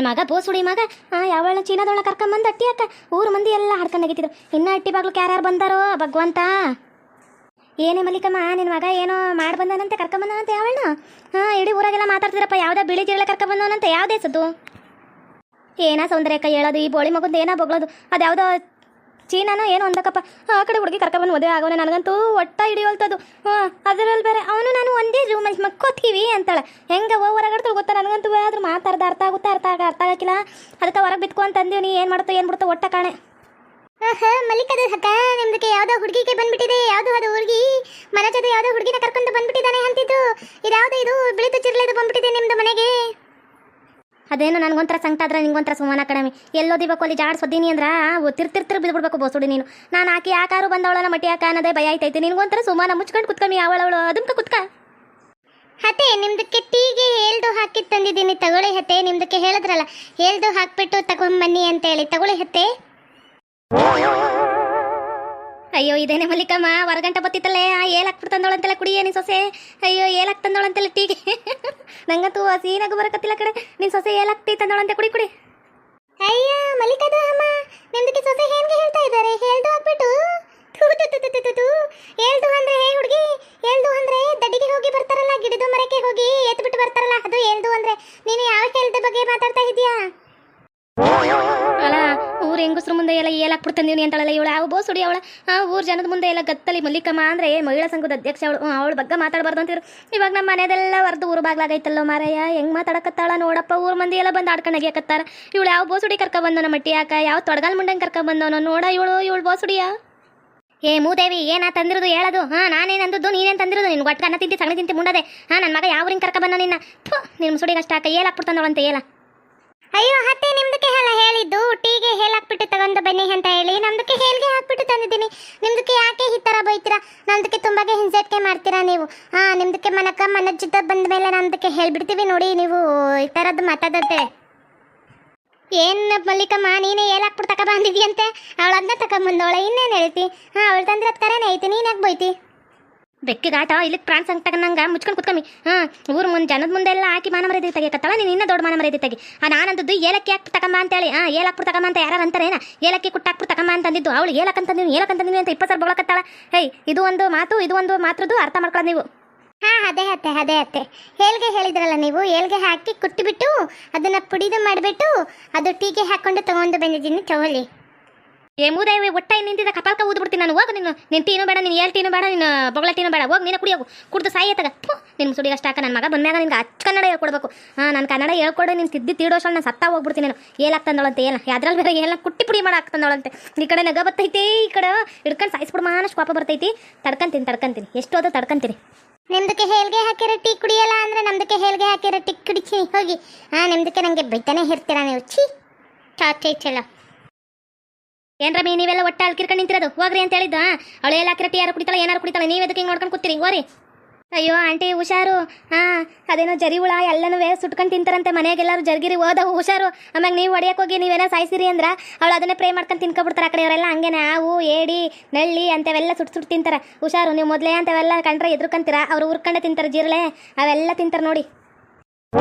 ಮಗ ಬೋಸುಡಿ ಮಗ ಯಾವಳ ಚೀನಾದೊಳ ಕರ್ಕೊಂಬಂದು ಅಟ್ಟಿ ಅಕ್ಕ ಊರು ಮಂದಿ ಎಲ್ಲ ಹಾಡ್ಕೊಂಡಾಗಿತ್ತಿದ್ರು ಇನ್ನ ಅಟ್ಟಿ ಬಾಗ್ಲಕ್ಕೆ ಯಾರ್ಯಾರು ಬಂದಾರೋ ಭಗವಂತ. ಏನೇ ಮಲ್ಲಿಕಮ್ಮ ನಿನ್ನ ಮಗ ಏನೋ ಮಾಡಿ ಬಂದಾನಂತೆ ಕರ್ಕೊಂಬಂದಾನಂತೆ ಯಾವಳನ್ನ ಇಡೀ ಊರಾಗೆಲ್ಲ ಮಾತಾಡ್ತಿದ್ರಪ್ಪ ಯಾವುದೇ ಬಿಳಿ ಜೀರಳೆ ಕರ್ಕೊಂಬಂದವನಂತೆ ಯಾವುದೇ ಸದ್ದು ಏನೋ ಸೌಂದರ್ಯಕ್ಕ ಹೇಳೋದು ಈ ಬೋಳಿ ಮಗಂದು ಏನೋ ಬೊಗಳೋದು ಅದು ಯಾವುದೋ ಚೀನಾನೋ ಏನೋ ಅಂದಕ್ಕಪ್ಪ ಆ ಕಡೆ ಹುಡುಗಿ ಕರ್ಕೊಂಬಂದು ಮದುವೆ ಆಗೋನೆ ನನಗಂತೂ ಒಟ್ಟ ಹಿಡಿಯೋಲ್ತದು. ಅದರಲ್ಲಿ ಬೇರೆ ಅವನು ನಾನು ಒಂದೇ ರೂಮಲ್ಲಿ ಮಕ್ಕೋತೀವಿ ಅಂತಾಳೆ. ಹೆಂಗೆ ಹೊರಗಡ್ತಳು ಗೊತ್ತಾ ನನಗಂತೂ ಆದ್ರೂ ಮಾತಾಡ್ದೆ ಅರ್ಥ ಆಗುತ್ತೆ ಅರ್ಥ ಆಗಕ್ಕಿಲ್ಲ. ಅದಕ್ಕೆ ಹೊರಗೆ ಬಿತ್ಕೊ ಅಂತಂದೀವಿ. ನೀ ಏನು ಮಾಡುತ್ತೋ ಏನು ಬಿಡುತ್ತೋ ಒಟ್ಟ ಕಾಣೆ. ಮಲ್ಲಿಕದ ಅಕ್ಕ ನಿಮ್ದಕ್ಕೆ ಯಾವುದೋ ಹುಡುಗಿಗೆ ಬಂದ್ಬಿಟ್ಟಿದೆ. ಯಾವುದೋ ಅದು ಹುಡುಗಿ ಮನೆ ಜೊತೆ ಯಾವುದೋ ಹುಡುಗಿನ ಕರ್ಕೊಂಡು ಬಂದ್ಬಿಟ್ಟಿದ್ದಾನೆ ಅಂತಿದ್ದು. ಇದ್ಯಾವುದೋ ಇದು ಬಿಳಿತು ಚಿರ್ಲೆದು ಬಂದ್ಬಿಟ್ಟಿದೆ ನಿಮ್ದು ಮನೆಗೆ. ಅದೇನು ನನಗೊಂಥರ ಸಂಕಟ ಆದ್ರೆ ನಿಂಗೊಂಥರ ಸುಮಾನ ಕಡಿಮೆ ಎಲ್ಲೋದಿಬೇಕು ಅಲ್ಲಿ ಜಾಡ್ ಸೊದ್ದೀನಿ ಅಂದ್ರೆ ತಿರ್ತಿರ್ತಿರ್ ಬಿದ್ಬಿಡ್ಬೇಕು ಬೋಸುಡಿ ನೀನು. ನಾನು ಆಕೆ ಯಾಕಾರು ಬಂದವಳನ ಮಟ್ಟಿ ಯಾಕೆ ಅನ್ನೋದೇ ಭಯ ಆಯ್ತೈತೆ ನಿನ್ಗೊಂಥರ ಸುಮಾನ ಮುಚ್ಕೊಂಡು ಕುತ್ಕೊಂಡು ಅವಳವಳು ಅದಕ್ಕೆ ಕುತ್ಕ. ಹತೆ ನಿಮ್ದಕ್ಕೆ ಟೀಗೆ ಹೇಳ್ದು ಹಾಕಿ ತಂದಿದ್ದೀನಿ ತಗೊಳ್ಳಿ ಹತೆ. ನಿಮ್ದಕ್ಕೆ ಹೇಳಿದ್ರಲ್ಲ ಹೇಳ್ದು ಹಾಕ್ಬಿಟ್ಟು ತಗೊಂಬನ್ನಿ ಅಂತೇಳಿ ತಗೊಳ್ಳಿ ಹತೆ. ಅಯ್ಯೋ ಇದೇನೆ ಮಲ್ಲಿಕಮ್ಮ ಹೊರಗಂಟ ಬತ್ತಿತ್ತಲ್ಲೇ ಏಲಾಕ್ಬಿಟ್ಟು ತಂದೋಳಂತೆಲ್ಲ ಕುಡಿಯೇ ನಿನ್ನ ಸೊಸೆ. ಅಯ್ಯೋ ಏಲಾಕ್ ತಂದೋಳಂತೆಲ್ಲ ಟೀಗೆ ನಂಗಂತೂ ಹಸೀನಾಗ ಬರಕತ್ತಿಲ್ಲ ಕಡೆ ನಿನ್ನ ಸೊಸೆ ಏಲಾಕ್ ಟೀ ತಂದೋಳಂತೆ ಕುಡಿ ಕುಡಿ. ಅಯ್ಯ ಮಲ್ಲಿಕದ ಅಮ್ಮ ನಿಮ್ದಕ್ಕೆ ಸೊಸೆ ಹೆಂಗೆ ಹೇಳ್ತಾ ಇದ್ದಾರೆ ಹೇಳ್ದು ಹಾಕ್ಬಿಟ್ಟು. ಹೇಳ್ದು ಅಂದ್ರೆ ಹೇ ಹುಡುಗಿ ಹೇಳ್ದು ಅಂದ್ರೆ ದಡ್ಡಿಗೆ ಹೋಗಿ ಬರ್ತಾರಲ್ಲ ಗಿಡದ ಮರಕ್ಕೆ ಹೋಗಿ ಎತ್ತು ಬಿಟ್ಟು ಬರ್ತಾರಲ್ಲ ಅದು ಹೇಳ್ದು ಅಂದ್ರೆ. ನೀನು ಯಾವ ಹೇಳ್ದ ಬಗ್ಗೆ ಮಾತಾಡ್ತಾ ಇದೀಯಾ? ಅಲ್ಲ ಊರು ಹೆಂಗಸ್ರ ಮುಂದೆ ಎಲ್ಲ ಏಲಾಕ್ಬಿಟ್ಟು ತಂದೀನಿ ಅಂತಾಳಲ್ಲ ಇವಳು ಯಾವ ಬೋಸುಡಿ ಅವಳ ಊರು ಜನದ ಮುಂದೆ ಎಲ್ಲ ಗತ್ತಲಿ ಮಲ್ಲಿಕಮ್ಮ ಅಂದರೆ ಮಹಿಳಾ ಸಂಘದ ಅಧ್ಯಕ್ಷ ಅವಳು. ಅವಳ ಬಗ್ಗೆ ಮಾತಾಡಬಾರ್ದು ಅಂತಿದ್ರು. ಇವಾಗ ನಮ್ಮ ಮನೆಯದೆಲ್ಲ ಹೊರದು ಊರು ಬಾಗ್ಲಾಗೈತಲ್ಲೋ ಮಾರಯ್ಯ ಹೆಂಗೆ ಮಾತಾಡಕತ್ತಾಳ ನೋಡಪ್ಪ. ಊರು ಮಂದಿ ಎಲ್ಲ ಬಂದು ಆಡ್ಕೊಂಡು ಅಗಿಯಕತ್ತಾರ. ಇವಳು ಯಾವ ಬೋಸುಡಿ ಕರ್ಕೊಬಂದವನ ಮಟ್ಟಿ ಯಾಕ ಯಾವ ತೊಡಗಾಲ್ ಮುಂಡಂಗೆ ಕರ್ಕೊಬಂದವನು ನೋಡ ಇವಳು ಬೋಸುಡಿಯ. ಏ ಮೂದೇವಿ ಏನಾ ತಂದಿರೋದು ಹೇಳೋದು. ನಾನೇನಂದದ್ದು ನೀನೇನು ತಂದಿರೋದು. ನಿನ್ಗೆ ಒಟ್ಟು ಅನ್ನ ತಿಂತಿ ಸಗಣಿ ತಿಂತಿ ಮುಂಡದೆ ನನ್ನ ಮಗ ಯಾವ ಊರಿಗೆ ಕರ್ಕೊಬಂದ ನಿನ್ನ ನಿಮ್ಮ ಸುಡಿಗೆ ಅಷ್ಟ ಹಾಕ ಏಲಾಕ್ಬಿಡ್ತಾನವಳಂತೆ ಏಲ. ಅಯ್ಯೋ ಹತ್ತೆ ನಿಮ್ದಕ್ಕೆ ಎಲ್ಲ ಹೇಳಿದ್ದು ಟೀಗೆ ಹೇಳಾಕ್ಬಿಟ್ಟು ತಗೊಂಡು ಬನ್ನಿ ಅಂತ ಹೇಳಿ ನಮ್ದಕ್ಕೆ ಹೇಳ್ಗೆ ಹಾಕ್ಬಿಟ್ಟು ತಂದಿದ್ದೀನಿ. ನಿಮ್ದಕ್ಕೆ ಯಾಕೆ ಈ ಥರ ಬೈತೀರಾ? ನಮ್ದಕ್ಕೆ ತುಂಬಾಗೆ ಹಿಂಸೆಟ್ಕೆ ಮಾಡ್ತೀರಾ ನೀವು. ನಿಮ್ದಕ್ಕೆ ಮನ ಜೊತೆ ಬಂದ ಮೇಲೆ ನಮ್ದಕ್ಕೆ ಹೇಳ್ಬಿಡ್ತೀವಿ ನೋಡಿ ನೀವು ಈ ಥರದ್ದು ಮಾತಾಡತ್ತೆ. ಏನು ಮಲ್ಲಿಕಮ್ಮ ನೀನೇ ಹೇಳಾಕ್ಬಿಟ್ಟು ತಗೊಬಂದಿದ್ಯಂತೆ. ಅವಳು ಅದನ್ನ ತಗೊಂಬಂದವಳ ಇನ್ನೇನು ಹೇಳ್ತಿ? ಅವಳು ತಂದ್ರೆ ಕರೆನೇ ಐತಿ ನೀನು ಯಾಕೆ ಬೈತಿ? ಬೆಕ್ಕಿಗಾಟ ಇಲ್ಲಿಗೆ ಪ್ರಾಣ ಸಂಕಟ ನಂಗೆ ಮುಚ್ಕೊಂಡು ಕುತ್ಕಮ್ಮಿ. ಊರು ಮುಂದೆ ಜನದ ಮುಂದೆ ಎಲ್ಲ ಹಾಕಿ ಮಾನ ಮರ್ಯಾದೆ ತೆಗಿಯಕತ್ತಲ್ಲ ನೀನು ಇನ್ನೂ ದೊಡ್ಡ ಮಾನ ಮರ್ಯಾದೆ ತೆಗಿ. ನಾನಂದದ್ದು ಏಲಕ್ಕಿ ಹಾಕ್ಬಿಟ್ಟು ತಗೊಂಬ ಅಂತೇಳಿ ಏಲಾಕ್ಬಿಟ್ಟು ತಗೊಂಬ ಅಂತ ಯಾರು ಅಂತಾರೇನ ಏಲಕ್ಕಿ ಕುಟ್ಟಾಕ್ಬಿಟ್ಟು ತಗೊಂಬ ಅಂತಂದಿದ್ದು. ಅವಳು ಏಲಕ್ಕಂತಂದಿನಿ ಅಂತ 20 ಸಲ ಬೋಳಕತ್ತಾಳ. ಇದು ಒಂದು ಮಾತ್ರದ್ದು ಅರ್ಥ ಮಾಡ್ಕೊಳ್ಳೋದು ನೀವು. ಅದೇ ಹೇಳ್ಗೆ ಹೇಳಿದ್ರಲ್ಲ ನೀವು ಹೇಳ್ಗೆ ಹಾಕಿ ಕುಟ್ಟಿಬಿಟ್ಟು ಅದನ್ನು ಪುಡಿದು ಮಾಡಿಬಿಟ್ಟು ಅದು ಟೀಗೆ ಹಾಕ್ಕೊಂಡು ತೊಗೊಂಡು ಬಂದಿದ್ದೀನಿ ತಗೊಳ್ಳಿ. ಮೂದೇವಿ ಒಟ್ಟ ನಿಂತಿದ್ದ ಕಪಾಲ್ಕ ಊದ್ಬಿಡ್ತೀನಿ ನಾನು. ಹೋಗು ನೀನು ಟೀನು ಬೇಡ ನೀನು ಟೀನು ಬೇಡ ನೀನು ಬೊಗಳ ಟೀನು ಬೇಡ ಹೋಗಿ ನೀನು ಕುಡಿಯೋಗು ಕುಡ್ದು ಸಾಯಿ ತಗ ನಿನ್ನ ಸುಡಿಗೆ ಅಷ್ಟ ಹಾಕ. ನನ್ನ ಮಗ ಬಂದಾಗ ನಿನ್ಗೆ ಅಚ್ಚ ಕನ್ನಡ ಹೇಳ್ಕೊಡ್ಬೇಕು. ನಾನು ಕನ್ನಡ ಹೇಳ್ಕೊಡು ನೀನು ತಿದ್ದಿ ತೀಡೋಷಲ್ ನಾನು ಸತ್ತಾ ಹೋಗ್ಬಿಡ್ತೀನಿ. ನಾನು ಏಲಾಗ್ತಂದಳಂತೆ ಅದ್ರಲ್ಲಿ ಬೇರೆ ಎಲ್ಲ ಕುಟ್ಟಿ ಪುಡಿ ಮಾಡಾಕ್ತಂದಳಂತೆ. ಈ ಕಡೆ ನಗ ಬರ್ತೈತಿ ಈ ಕಡೆ ಹಿಡ್ಕೊಂಡು ಸಾಯಿಸ್ಬಿಡು ಮಾನಷ್ಟು ಪಾಪ ಬರ್ತೈತಿ. ತಡ್ಕೊಂತೀನಿ ಎಷ್ಟೋದು ತಡ್ಕೊಂತೀನಿ. ನಿಮ್ದಕ್ಕೆ ಹೇಳ್ಗೆ ಹಾಕಿರೋ ಟೀ ಕುಡಿಯಲ್ಲ ಅಂದ್ರೆ ನಮ್ದಕ್ಕೆ ಹೇಳ್ಗೆ ಹಾಕಿರೋ ಟೀ ಕುಡಿತೀನಿ ಹೋಗಿ. ನಿಮ್ದಕ್ಕೆ ನನಗೆ ಬೈತಾನೆ ಇರ್ತೀರಾ ನೀವು. ಚಲ ಏನ್ರಮ್ಮಿ ನೀವೆಲ್ಲ ಒಟ್ಟ ಅಲ್ಕಿರ್ಕೊಂಡು ನಿಂತಿರೋದು ಹೋಗ್ರಿ ಅಂತ ಹೇಳಿದ್ದು. ಅವಳು ಎಲ್ಲ ಹಾಕಿರೋ ಟೀ ಯಾರು ಕುಡಿತಾಳೆ ಏನಾರು ಕುಡಿತಾಳೆ ನೀವು ಅದಕ್ಕೆ ಹಿಂಗೆ ನೋಡ್ಕೊಂಡು ಕೂತೀರಿ ಹೋರಿ. ಅಯ್ಯೋ ಆಂಟಿ ಹುಷಾರು. ಅದೇನೋ ಜರಿ ಹುಳ ಎಲ್ಲನೂ ಸುಟ್ಕೊಂಡು ತಿಂತಾರಂತೆ ಮನೆಯಾಗೆಲ್ಲರೂ ಜರ್ಗಿರಿ ಹೋದವು ಹುಷಾರು. ಆಮ್ಯಾಗ ನೀವು ಹೊಡಿಯಕ್ಕೆ ಹೋಗಿ ನೀವೇನೋ ಸಾಯಿಸಿರಿ ಅಂದ್ರೆ ಅವಳು ಅದನ್ನೇ ಪ್ರೇ ಮಾಡ್ಕೊಂಡು ತಿನ್ಕೊಬಿಡ್ತಾರೆ. ಆ ಕಡೆ ಅವರೆಲ್ಲ ಹಂಗೇನೆ ಹಾವು ಏಡಿ ನಳ್ಳಿ ಅಂಥವೆಲ್ಲ ಸುಟ್ಟು ತಿಂತಾರೆ. ಹುಷಾರು ನೀವು ಮೊದಲೇ ಅಂಥವೆಲ್ಲ ಕಂಡ್ರೆ ಎದ್ರುಕಂತೀರ. ಅವ್ರು ಉರ್ಕೊಂಡೆ ತಿಂತಾರೆ ಜಿರಳೆ ಅವೆಲ್ಲ ತಿಂತಾರೆ ನೋಡಿ.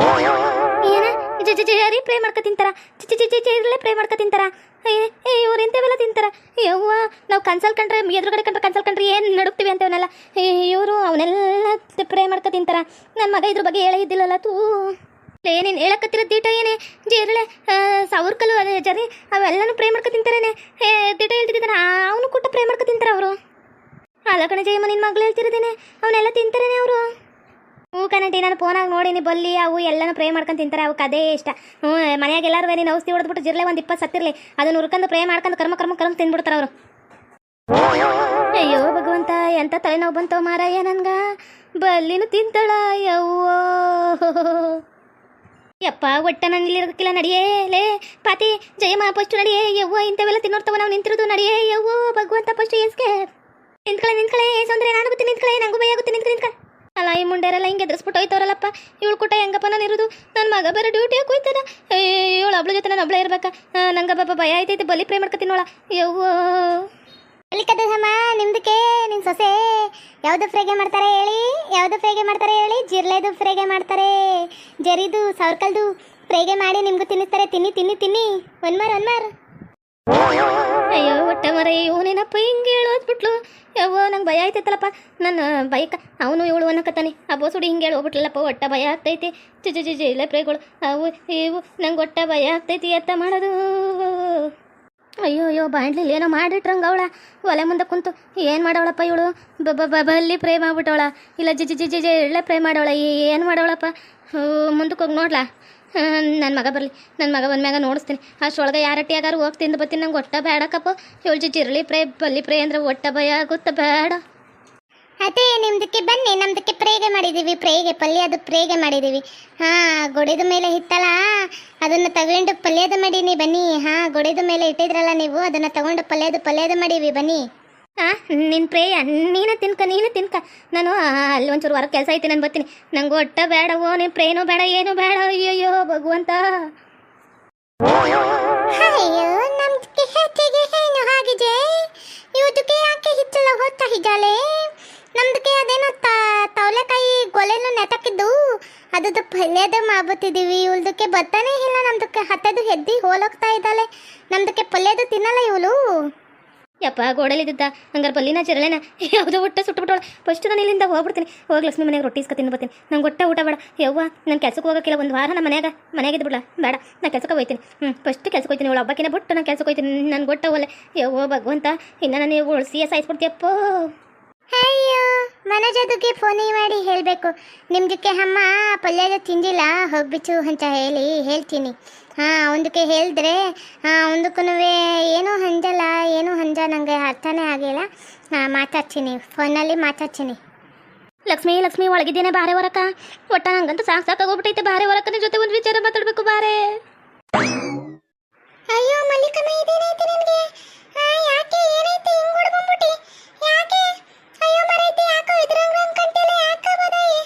ಏನ ಜರಿ ಪ್ರೇ ಮಾಡ್ಕೊ ತಿಂತಾರ ಜಿರಳೆ ಪ್ರೇ ಮಾಡ್ಕೊ ತಿಂತಾರ. ಇವ್ರು ಇಂಥವೆಲ್ಲ ತಿಂತಾರ. ಯವ್ವ ನಾವು ಕನ್ಸಲ್ ಕಂಡ್ರೆ ಎದುರುಗಡೆ ಕನ್ಸಲ್ ಕಂಡ್ರೆ ಏನು ನಡುಕ್ತೀವಿ ಅಂತವನ್ನೆಲ್ಲ ಇವರು ಅವನ್ನೆಲ್ಲ ಪ್ರೇ ಮಾಡ್ಕೊ ತಿಂತಾರ. ನನ್ನ ಮಗ ಇದ್ರ ಬಗ್ಗೆ ಹೇಳೇ ಇದ್ದಿಲ್ಲಲ್ಲ ತೂ ಏನೇನು ಹೇಳಕತ್ತಿರೋ ದೀಟ ಏನೇ ಜಿರಳೆ ಸೌರ್ಕಲ್ಲು ಅದೇ ಜರಿ ಅವೆಲ್ಲನೂ ಪ್ರೇ ಮಾಡ್ಕೊ ತಿಂತಾರೇನೆ ದೀಟ ಹೇಳ್ತಿದ್ದಾನೆ. ಅವನು ಕೂಡ ಪ್ರೇ ಮಾಡ್ಕೊ ತಿಂತಾರ ಅವರು. ಅಲ್ಲ ಕಣೆ ಜಯಮ್ಮ ನಿನ್ನ ಮಗಳು ಹೇಳ್ತಿರೋದೇನೆ ಅವನ್ನೆಲ್ಲ ತಿಂತಾರೇನೆ ಅವರು. ಕಣಂಟಿ ನಾನು ಫೋನಾಗಿ ನೋಡೀನಿ ಬಲ್ಲಿ ಅವು ಎಲ್ಲನೂ ಪ್ರೇ ಮಾಡ್ಕೊಂಡು ತಿಂತಾರೆ. ಅವಕ್ಕೆ ಅದೇ ಇಷ್ಟ. ಮನೆಯಾಗ ಎಲ್ಲರೂ ನೀನು ಔಷಧಿ ಹೊಡೆದ್ಬಿಟ್ಟು ಜಿರಳೆ ಒಂದು 20 ಸತ್ತಿರಲಿ ಅದನ್ನು ಹುರ್ಕೊಂಡು ಪ್ರೇ ಮಾಡ್ಕೊಂಡು ಕರ್ಮ ತಿಂದ್ಬಿಡ್ತಾರೆ ಅವರು. ಅಯ್ಯೋ ಭಗವಂತ ಎಂಥ ತಲೆನೋವು ಬಂತವ ಮಾರಾಯ ನನ್ಗೆ. ಬಲ್ಲಿನೂ ತಿಂತಾಳ ಯವ್ವೋ ಯಪ್ಪ ಒಟ್ಟ ನಾನು ಇಲ್ಲಿರೋದಕ್ಕಿಲ್ಲ. ನಡಿಯೇ ಲೇ ಪಾತಿ ಜಯಮ್ಮ ಫಸ್ಟ್ ನಡಿಯೇ ಯವ್ವ ಇಂಥವೆಲ್ಲ ತಿನ್ನೋರ್ತವ ನಾವು ನಿಂತಿರೋದು ನಡಿಯೇ ಯವ್ವೋ ಭಗವಂತ ಫಸ್ಟ್ ಏಸ್ಗೆ ನಿಂತ್ಕಳೆ ಏಸಂದ್ರೆ ನಾನು ಗೊತ್ತಿ ನಿಂತ್ಕಳೆ ನಂಗೂ ಭಯ ಆಗುತ್ತೆ ನಿಂತ್ಕ. ಅಲ್ಲ ಈ ಮುಂಡೆರೆಲ್ಲ ಹಿಂಗೆ ಎದುರಿಸ್ಬಿಟ್ಟು ಹೋಯ್ತವ್ರಲ್ಲಪ್ಪ. ಇವಳು ಕೂಟ ಹೆಂಗಪ್ಪ ನಾನು ಇರೋದು. ನನ್ನ ಮಗ ಬೇರೆ ಡ್ಯೂಟಿಯಾಗಿ ಹೋಯ್ತಾನೆ. ಇವಳು ಒಬ್ಳ ಜೊತೆ ನಾನು ಒಬ್ಳೇ ಇರ್ಬೇಕಾ? ನಂಗೆ ಬಾಬಾ ಭಯ ಆಯ್ತೈತೆ ಬಲಿ ಪ್ರೇ ಮಾಡ್ಕೊತೀನೋಳ ಯವ್ವೋ. ಮಲ್ಲಿಕದಮ್ಮ ನಿಮ್ದಕ್ಕೆ ನಿಮ್ಮ ಸೊಸೆ ಯಾವುದು ಫ್ರೈಗೆ ಮಾಡ್ತಾರೆ ಹೇಳಿ? ಯಾವುದು ಫ್ರೈಗೆ ಮಾಡ್ತಾರೆ ಹೇಳಿ? ಜಿರ್ಲೆದು ಫ್ರೈಗೆ ಮಾಡ್ತಾರೆ, ಜರಿದು ಸೌರ್ಕಲ್ದು ಪ್ರೇಗೆ ಮಾಡಿ ನಿಮ್ಗೂ ತಿನ್ನಿಸ್ತಾರೆ. ತಿನ್ನಿ ತಿನ್ನಿ ತಿನ್ನಿ. ಒನ್ಮಾರ್. ಅಯ್ಯೋ ಹೊಟ್ಟೆ ಮರ ಇವನೇನಪ್ಪ ಹಿಂಗೆ ಹೇಳೋದ್ಬಿಟ್ಲು. ಯವ್ವ ನಂಗೆ ಭಯ ಆಯ್ತೈತಲ್ಲಪ್ಪ. ನನ್ನ ಬೈಕ ಅವನು ಇವಳು ಅನ್ನಕತ್ತಾನೆ. ಆ ಬೋಸುಡಿ ಹಿಂಗೆ ಹೇಳಿ ಹೋಗ್ಬಿಟ್ಲಲ್ಲಪ್ಪ. ಹೊಟ್ಟೆ ಭಯ ಆಗ್ತೈತಿ. ಜಿಲೆ ಪ್ರೇಗಳು ಅವು ಇವು ನಂಗೆ ಹೊಟ್ಟೆ ಭಯ ಆಗ್ತೈತಿ ಅಂತ ಮಾಡೋದು. ಅಯ್ಯೋ ಬಾಂಡ್ಲಿ ಏನೋ ಮಾಡಿಟ್ರಂಗ ಅವಳ ಒಲೆ ಮುಂದೆ ಕುಂತು ಏನು ಮಾಡವಳಪ್ಪ ಇವಳು. ಬಲ್ಲಿ ಪ್ರೇ ಮಾಡ್ಬಿಟ್ಟವಳ ಇಲ್ಲ ಎಳ್ಳೆ ಪ್ರೇ ಮಾಡವಳ. ಏನು ಮಾಡವಳಪ್ಪ. ಮುಂದಕ್ಕೆ ಹೋಗಿ ನೋಡ್ಲಾ. ನನ್ನ ಮಗ ಬರಲಿ. ನನ್ನ ಮಗ ಬಂದ್ಮ್ಯಾಗ ನೋಡಿಸ್ತೀನಿ. ಅಷ್ಟೊಳಗೆ ಯಾರಟ್ಟಿಯಾಗಾರು ಹೋಗಿ ತಿಂದು ಬರ್ತೀನಿ. ನಂಗೆ ಒಟ್ಟ ಬೇಡಕ್ಕಪ್ಪ. ಇವಳು ಜಿರಳಿ ಪ್ರೇ ಬಲ್ಲಿ ಪ್ರೇ ಅಂದ್ರೆ ಒಟ್ಟ ಭಯ ಆಗುತ್ತ ಬೇಡ. ಅದೇ ನಿಮ್ದಕ್ಕೆ ಬನ್ನಿ. ನಮ್ದಕ್ಕೆ ಪ್ರೇಗೆ ಮಾಡಿದ್ದೀವಿ. ಪ್ರೇಗೆ ಪಲ್ಯ ಅದು ಪ್ರೇಗೆ ಮಾಡಿದ್ದೀವಿ. ಗೊಡೆದ ಮೇಲೆ ಇತ್ತಲ್ಲ ಅದನ್ನು ತಗೊಂಡು ಪಲ್ಯದ ಮಾಡೀನಿ ಬನ್ನಿ. ಗೊಡೆದ ಮೇಲೆ ಇಟ್ಟಿದ್ರಲ್ಲ ನೀವು, ಅದನ್ನು ತಗೊಂಡು ಪಲ್ಯದ ಮಾಡೀವಿ ಬನ್ನಿ. ನಿನ್ನ ಪ್ರೇಯ ನೀನೇ ತಿನ್ಕ. ನಾನು ಅಲ್ಲಿ ಒಂಚೂರು ಹೊರಗೆ ಕೆಲಸ ಐತಿ, ನಾನು ಬರ್ತೀನಿ. ನಂಗೆ ಒಟ್ಟ ಬೇಡವೋ. ನೀನು ಪ್ರೇನೂ ಬೇಡ ಏನೂ ಬೇಡ. ಅಯ್ಯೋ ಭಗವಂತ. ಅಯ್ಯೋ ನಮ್ದಕ್ಕೆ ಹೆಚ್ಚಿಗೆ ಏನು ಆಗಿದೆ. ಇವತ್ತಕ್ಕೆ ಯಾಕೆ ಹಿಚ್ಚಲ್ಲ ಹೊತ್ತ ಹಿಜಾಲೆ. ನಮ್ದಕ್ಕೆ ಅದೇನೋ ತವಲೆಕಾಯಿ ಗೊಲೆನು ನೆತಕ್ಕಿದ್ದು ಅದದ್ದು ಪಲ್ಯದ ಮಾಡ್ಬತ್ತಿದ್ದೀವಿ. ಇವಳ್ದಕ್ಕೆ ಬರ್ತಾನೆ ಇಲ್ಲ. ನಮ್ದಕ್ಕೆ ಹತ್ತದು ಹೆದ್ದಿ ಹೋಲೋಗ್ತಾ ಇದ್ದಾಳೆ. ನಮ್ದಕ್ಕೆ ಪಲ್ಯದು ತಿನ್ನಲ್ಲ ಇವಳು. ಯಪ್ಪ ಗೋಡಲಿದ್ದ ಹಂಗಾರೆ ಬಲ್ಲಿನ ಚಿರಳೆನ ಯಾವುದೋ ಹೊಟ್ಟೆ ಸುಟ್ಟುಬಿಟ್ಟವಳ. ಫಸ್ಟ್ ನಾನು ಇಲ್ಲಿಂದ ಹೋಗ್ಬಿಡ್ತೀನಿ. ಹೋಗಿ ಲಕ್ಷ್ಮಿ ಮನೆಗೆ ರೊಟ್ಟಿ ಇಸ್ಕೊ ತಿಂದು ಬರ್ತೀನಿ. ನಂಗೆ ಹೊಟ್ಟೆ ಊಟ ಬೇಡ. ಯವ್ವ ನಾನು ಕೆಲ್ಸಕ್ಕೆ ಹೋಗೋಕ್ಕಿಲ್ಲ. ಒಂದು ವಾರ ನಮ್ಮ ಮನೆಯಾಗಿದ್ದು ಬಿಡಲ್ಲ ಬೇಡ. ನಾನು ಕೆಲ್ಸಕ್ಕೆ ಹೋಗ್ತೀನಿ. ಫಸ್ಟ್ ಕೆಲ್ಸಕ್ಕೆ ಹೋಗ್ತೀನಿ. ಇವಳು ಹಬ್ಬಕ್ಕಿನ ಬಿಟ್ಟು ನಾನು ಕೆಲ್ಸಕ್ಕೆ ಹೋಗ್ತೀನಿ. ನನ್ಗೆ ಹೊಟ್ಟೆ ಹೋಗಲ್ಲ. ಯವ್ವ ಭಗವಂತ ಇನ್ನು ನಾನು ಉಳಿಸಿಯೇ ಸಾಯಿಸ್ಬಿಡ್ತೀಯಪ್ಪ. ಅಯ್ಯೋ ಮನೋಜದುಗೆ ಫೋನಿ ಮಾಡಿ ಹೇಳಬೇಕು. ನಿಮ್ದಕ್ಕೆ ಅಮ್ಮ ಪಲ್ಯದ ತಿಂದಿಲ್ಲ ಹೋಗ್ಬಿಚ್ಚು ಅಂತ ಹೇಳ್ತೀನಿ. ಒಂದಕ್ಕೆ ಹೇಳಿದ್ರೆ ಒಂದಕ್ಕೂ ಏನೂ ಹಂಜ ನನಗೆ ಅರ್ಥನೇ ಆಗಿಲ್ಲ. ಮಾತಾಡ್ತೀನಿ ಫೋನಲ್ಲಿ ಮಾತಾಡ್ತೀನಿ. ಲಕ್ಷ್ಮಿ ಒಳಗಿದ್ದೇನೆ ಬಾರೆ ಹೊರಕ. ಒಟ್ಟ ನಂಗಂತೂ ಸಾಕಾಗೋಗ್ಬಿಟ್ಟೈತೆ. ಬಾರೆ ಹೊರಕನ ಜೊತೆ ಒಂದು ವಿಚಾರ ಮಾತಾಡ್ಬೇಕು ಬಾರೆ. ಅಯ್ಯೋ ಮಲ್ಲಿಕಮ್ಮ ಇದೇನೈತೆ ನನಗೆ. ಯಾಕೆ ಏನೈತೆ ಹಿಂಗ್ ಹುಡ್ಕೊಂಡ್ಬಿಟ್ಟಿ ಯಾಕೆ. ಅಯ್ಯೋ ಮರೈತೆ ಯಾಕೋ ಇದ್ರಂಗ ಕಂಟಿಲ್ಲ ಯಾಕೆ ಬದಾಯಿ.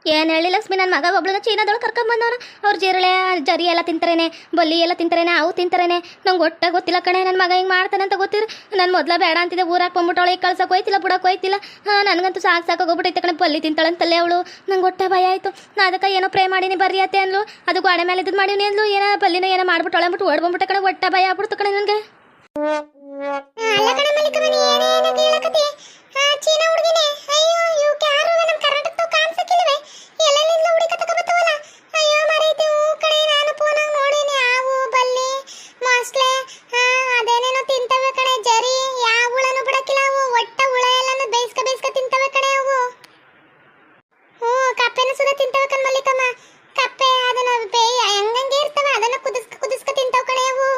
ಏನು ಹೇಳಿ ಲಕ್ಷ್ಮಿ, ನನ್ನ ಮಗ ಒಬ್ಳನ್ನ ಚೀನಾದೊಳಗೆ ಕರ್ಕೊಂಬಂದವ್ರು. ಅವ್ರು ಜರಿ ಎಲ್ಲ ತಿಂತಾರೇನೆ, ಬಲ್ಲಿ ಎಲ್ಲ ತಿಂತಾರೇನೆ, ಅವು ತಿಂತಾರೇನೆ. ನಂಗೆ ಒಟ್ಟ ಗೊತ್ತಿಲ್ಲ ಕಣೆ. ನನ್ನ ಮಗ ಹಿಂಗೆ ಮಾಡ್ತಾನೆ ಅಂತ ಗೊತ್ತಿದ್ರು ನಾನು ಮೊದಲ ಬೇಡ ಅಂತಿದ್ದೆ. ಊರಾಕ್ ಬಂದ್ಬಿಟ್ಟವಳು. ಈಗ ಕಳ್ಸಕ್ಕೆ ಹೋಯ್ತಿಲ್ಲ, ಬಿಡಕ್ಕೆ ಹೋಯ್ತಿಲ್ಲ. ನನಗಂತೂ ಸಾಕಾಗೋಗ್ಬಿಟ್ಟೈತೆ ಕಣೆ. ಬಲ್ಲಿ ತಿಂತಾಳಂತಲ್ಲೇ ಅವಳು. ನಂಗೆ ಒಟ್ಟ ಭಯ ಆಯಿತು. ನಾ ಅದಕ್ಕೆ ಏನೋ ಪ್ರೇ ಮಾಡೀನಿ ಬರ್ರಿ ಅತ್ತೆ ಅನ್ಲು. ಅದು ಗೋಡೆ ಮೇಲೆ ಇದ್ದು ಮಾಡೀನಿ ಅಂದ್ಲು. ಏನೋ ಬಲ್ಲಿನ ಏನೋ ಮಾಡ್ಬಿಟ್ಟವಳೆ ಅಂದ್ಬಿಟ್ಟು ಓಡ್ಬಂದ್ಬಿಟ್ಟೆ ಕಣೆ. ಒಟ್ಟ ಭಯ ಆಗ್ಬಿಡ್ತು ಕಣೆ ನನಗೆ. ಅಲ್ಲ ಕಣೆ ಮಲ್ಲಿಕಮ್ಮ ನೀ ಏನೇನೋ ಕೇಳಕತ್ತಿ. ಚೀನಾ ಹುಡುಗಿನೇ. ಅಯ್ಯೋ ಇವಕ್ಕೆ ಯಾರು ನಮ್ಮ ಕರ್ನಾಟಕದ ಕಾಣಿಸಕ್ಕಿಲ್ಲವೇ. ಎಲ್ಲೆಲ್ಲಿಂದ ಹುಡುಕತಕ ಬತ್ತವಲ್ಲ. ಅಯ್ಯೋ ಮರೈತೆ ಹೂ ಕಣೆ. ನಾನು ಫೋನಾಗ ನೋಡೀನಿ. ಹಾವು ಬಲ್ಲಿ ಮೊಸಳೆ ಅದೇನೇನೋ ತಿಂತವೆ ಕಣೆ. ಜರಿ ಯಾವ ಹುಳನು ಬಿಡಕ್ಕಿಲ್ಲ ಅವು. ಒಟ್ಟ ಹುಳ ಎಲ್ಲಾನು ಬೇಯಿಸ್ಕ ತಿಂತವೆ ಕಣೆ ಅವು. ಕಪ್ಪೆನ ಸುದ ತಿಂತವೆ ಕಣ್ ಮಲ್ಲಿಕಮ್ಮ. ಕಪ್ಪೆ ಅದನ್ನ ಹಂಗಂಗೆ ಇರ್ತವೆ. ಅದನ್ನ ಕುದಿಸ್ಕ ತಿಂತವೆ ಕಣೆ ಅವು.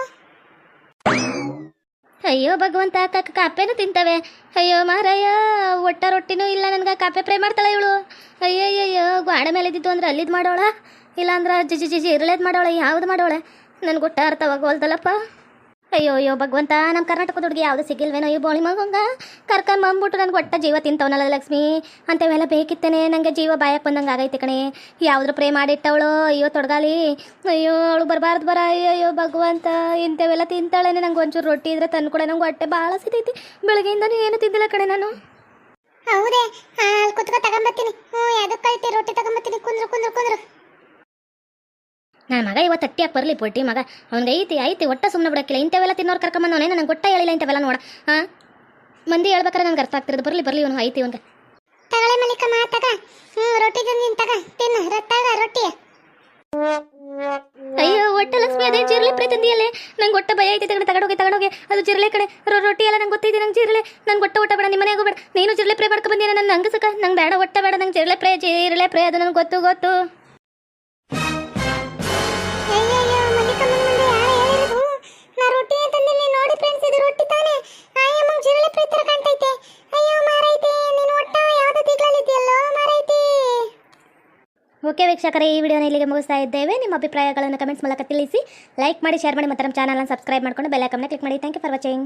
ಅಯ್ಯೋ ಭಗವಂತ ಕಾಪೆನೂ ತಿಂತವೆ. ಅಯ್ಯೋ ಮಾರಯ್ಯ ಒಟ್ಟ ರೊಟ್ಟಿನೂ ಇಲ್ಲ ನನಗೆ. ಕಾಪೆ ಫ್ರೈ ಮಾಡ್ತಾಳೆ ಇವಳು. ಅಯ್ಯಯ್ಯಯ್ಯೋ ಗಾಡೆ ಮೇಲೆ ಇದ್ದಿದ್ದು ಅಂದ್ರೆ ಅಲ್ಲಿದ್ದು ಮಾಡೋಳ, ಇಲ್ಲಾಂದ್ರೆ ಇರಳೇದು ಮಾಡೋಳ. ಯಾವ್ದು ಮಾಡೋಳೆ ನನಗೆ ಒಟ್ಟ ಅರ್ಥವಾಗೋಲ್ದಲ್ಲಪ್ಪ. ಅಯ್ಯೋ ಭಗವಂತ, ನಮ್ಮ ಕರ್ನಾಟಕದ ಹುಡುಗಿ ಯಾವುದು ಸಿಗಿಲ್ವೇನೋ. ಈ ಬೋಳಿ ಮಗಂಗ ಕರ್ಕೊಂಬಂದ್ಬಿಟ್ಟು ನನಗೆ ಒಟ್ಟ ಜೀವ ತಿಂತವನಲ್ಲ ಲಕ್ಷ್ಮಿ. ಅಂಥವೆಲ್ಲ ಬೇಕಿತ್ತೇನೆ. ನನಗೆ ಜೀವ ಬಾಯಕ್ಕೆ ಬಂದಂಗೆ ಆಗೈತೆ ಕಣೆ. ಯಾವುದ್ರ ಪ್ರೇ ಮಾಡಿಟ್ಟವಳು. ಅಯ್ಯೋ ತೊಡಗಾಲಿ. ಅಯ್ಯೋ ಅವಳು ಬರಬಾರ್ದು ಬರ. ಅಯ್ಯೋ ಭಗವಂತ ಇಂಥವೆಲ್ಲ ತಿಂತಾಳೇನೆ. ನಂಗೆ ಒಂಚೂರು ರೊಟ್ಟಿ ಇದ್ರೆ ತಂದು ಕೂಡ ನಂಗೆ ಹೊಟ್ಟೆ ಭಾಳ ಸಿತೈತಿ. ಬೆಳಗ್ಗೆಯಿಂದನೂ ಏನು ತಿಂದಿಲ್ಲ ಕಣೆ ನಾನು. ಹೌದೇ ಕುತ್ಕೊ ತಗೊಂಬತ್ತೀನಿ. ಅದಕ್ಕೆ ಕಳ್ತಿ ರೊಟ್ಟಿ ತಗೊಂಬತ್ತೀನಿ. ಕುಂದ್ರು. ನನ್ನ ಮಗ ಇವತ್ತು ತಟ್ಟಿಯಾಗಿ ಬರಲಿ ಪೊಟ್ಟಿ ಮಗ. ಅವ್ನಿಗೆ ಐತಿ ಒಟ್ಟ ಸುಮ್ಮನೆ ಬಿಡಕ್ಕಿಲ್ಲ. ಇಂಥವೆಲ್ಲ ತಿನ್ನೋರು ಕರ್ಕೊಂಬಂದವನೇ. ನನಗೆ ಗೊಟ್ಟ ಹೇಳಿಲ್ಲ ಇಂಥವೆಲ್ಲ ನೋಡ. ಮಂದಿ ಹೇಳ್ಬೇಕಾರೆ ನನಗೆ ಅರ್ಥ ಆಗ್ತಿರೋದು. ಬರಲಿ ಇವನು ಐತಿ ಇವನ್ಗೆ. ತಗೊಳ್ಳಿ ಮಲ್ಲಿಕಮ್ಮ ತಗ. ರೊಟ್ಟಿ ತಂದಿನ ತಗ ತಿನ್ನು. ರೊಟ್ಟಿ. ಅಯ್ಯೋ ಒಟ್ಟ ಲಕ್ಷ್ಮಿ ಅದೇ ಜಿರಳೆ ಪ್ರೇ ತಂದಿಯಲ್ಲೇ. ನಂಗೆ ಒಟ್ಟ ಭಯ ಐತಿ. ತಗೊಂಡೋಗಿ ಅದು ಜಿರಳೆ ಕಡೆ ರೊಟ್ಟಿ ಎಲ್ಲ ನಂಗೆ ಗೊತ್ತೈತಿ. ನಂಗೆ ಜಿರಳೆ ನಂಗೆ ಒಟ್ಟ ಬೇಡ. ನಿಮ್ಮ ಮನೆಯಾಗೂ ಬೇಡ. ನೀನು ಜಿರಳೆ ಪ್ರೇ ಮಾಡ್ಕೊ ಬಂದಿನ. ನನ್ನ ಹಂಗೆ ಸಕ ನಂಗೆ ಬೇಡ. ಒಟ್ಟ ಬೇಡ. ನಂಗೆ ಜಿರಳೆ ಪ್ರೇ ಅದು ನನಗೆ ಗೊತ್ತು. ಅಯ್ಯಯ್ಯೋ ಮಲ್ಲಿಕಮ್ಮನ ಮುಂದೆ ಯಾರು ಹೇಳಿದ್ರು. ನಾ ರೊಟ್ಟಿ ತಂದಿನಿ ನೋಡಿ ಫ್ರೆಂಡ್ಸ್. ಇದು ರೊಟ್ಟಿ ತಾನೆ. ಅಯ್ಯಮ್ಮ ಜಿರಳೆ ಪ್ರೇ ತರ ಕಾಣ್ತೈತೆ. ಅಯ್ಯೋ ಮಾರೈತೆ ನೀನು ಒಟ್ಟ ಯಾವ್ದು ತಿಗ್ಲಲ್ಲಿದ್ಯಲ್ಲೋ ಮಾರೈತೆ. ಓಕೆ ವೀಕ್ಷಕರೇ, ಈ ವಿಡಿಯೋನ ಇಲ್ಲಿಗೆ ಮುಗಿಸ್ತಾ ಇದ್ದೇವೆ. ನಿಮ್ಮ ಅಭಿಪ್ರಾಯಗಳನ್ನು ಕಮೆಂಟ್ಸ್ ಮೂಲಕ ತಿಳಿಸಿ. ಲೈಕ್ ಮಾಡಿ, ಶೇರ್ ಮಾಡಿ, ಮತ್ತು ನಮ್ಮ ಚಾನಲ್ನ ಸಬ್ಸ್ಕ್ರೈಬ್ ಮಾಡ್ಕೊಂಡು ಬೆಲ್ ಐಕಾನ್ನ ಕ್ಲಿಕ್ ಮಾಡಿ. Thank you for watching.